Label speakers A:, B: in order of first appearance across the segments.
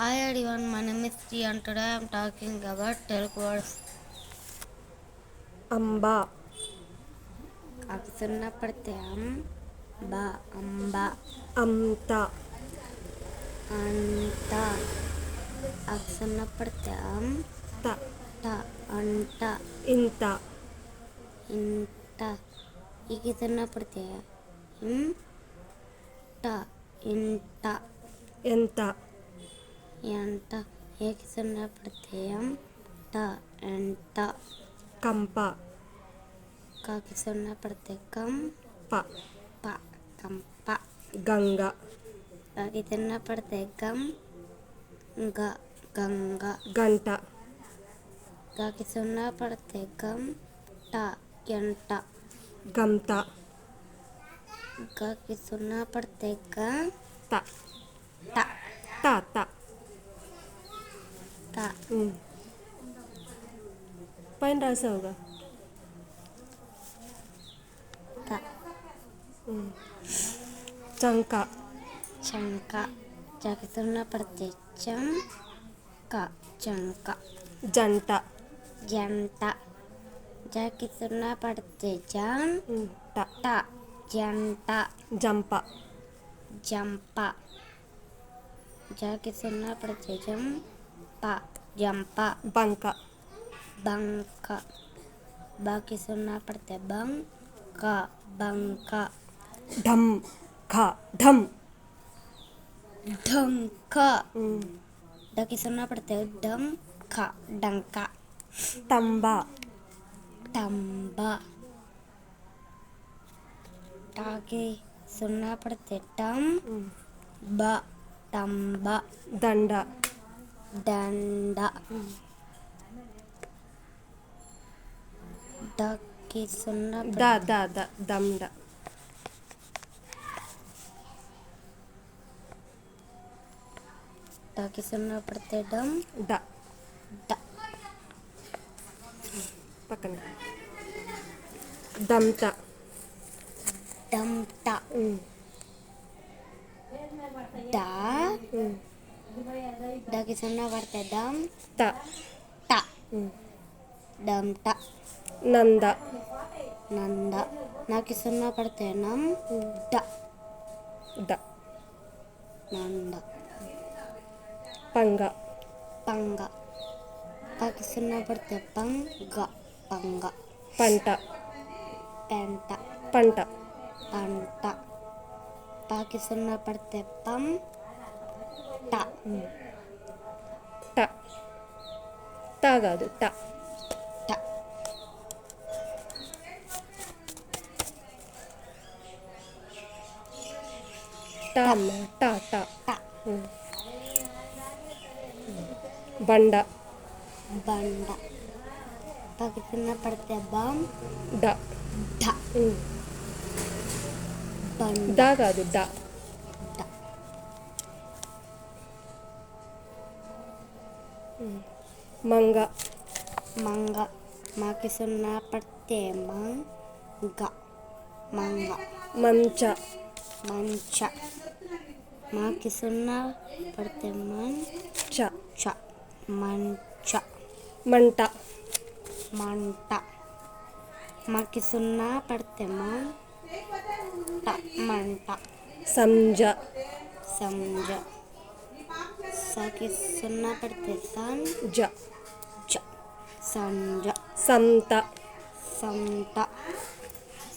A: Hi everyone, my name is Sri and today I am talking about Telugu words.
B: అంబా
A: అక్షున్న పడితే బా అంబ
B: అంత
A: అంత అక్షున్న పడితే
B: త
A: ట అంట
B: ఇంత
A: ఇంట ఇకితున్న పడితే ట ఇంట
B: ఎంత
A: ఎంట ఏకితున్న పడితే ట ఎంట
B: కంప
A: కాకితున్న పడితే
B: ప
A: ప కంప
B: గంగ
A: కాకితున్న పడితే గ గంగ
B: గంట
A: కాకి సున్నా పడితే ట గంట
B: గంత
A: కాకి సున్నా పడితే
B: త
A: ట
B: త త
A: ట
B: పైన రాసావుగా
A: ట
B: చంక
A: చంక కాకి సున్నా పడితే చంక
B: జంట
A: జంట జాకి సున్నా పడితే
B: ట
A: ట జంట
B: జంప
A: జంప జాకి సున్నా పడితే జంప
B: బంక
A: బంక బాకి సున్నా పడితే బంక
B: ఢమ్ ఖ ఢమ్
A: ఢంక డకి సున్నా పడితే డంక
B: తంబ
A: టంబ టాకి సున్నా పడితే టంబ
B: దండ
A: దండ డకి సున్నా
B: దండ
A: డాకి సున్నా పడితే
B: డ
A: డ
B: పక్కన దంత
A: డంట డా డాకి సున్నా పడితే
B: త
A: ట డంట
B: నంద
A: నంద నాకి సున్నా పడితే డ
B: డ
A: నంద
B: పంగ
A: పంగ పాకి సున్నా పడితే పంగ
B: పంట
A: పెంట
B: పంట
A: పంట పాకి సున్నా పడితే ట
B: ట ట కాదు ట
A: ట
B: ట
A: ట
B: బండ
A: బండ పాకి సున్నా పడితే
B: డ
A: ఢ బండ
B: ద కాదు డ
A: డ
B: మంగ
A: మంగ మాకి సున్నా పడితే మంగ
B: మంచ
A: మంచ మాకి సున్నా పడితే
B: చ
A: మంచ
B: మంట
A: మంట మాకి సున్నా పడితే మంట
B: సంజ
A: సంజ సాకి సున్నా పడితే
B: జ
A: సంజ
B: సంత
A: సంత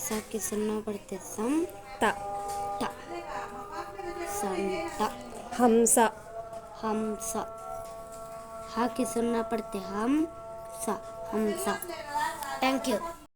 A: సాకి సున్నా పడితే
B: త
A: సంత
B: హంస
A: హంస హాకి సున్నా పడితే హంస థ్యాంక్ యూ.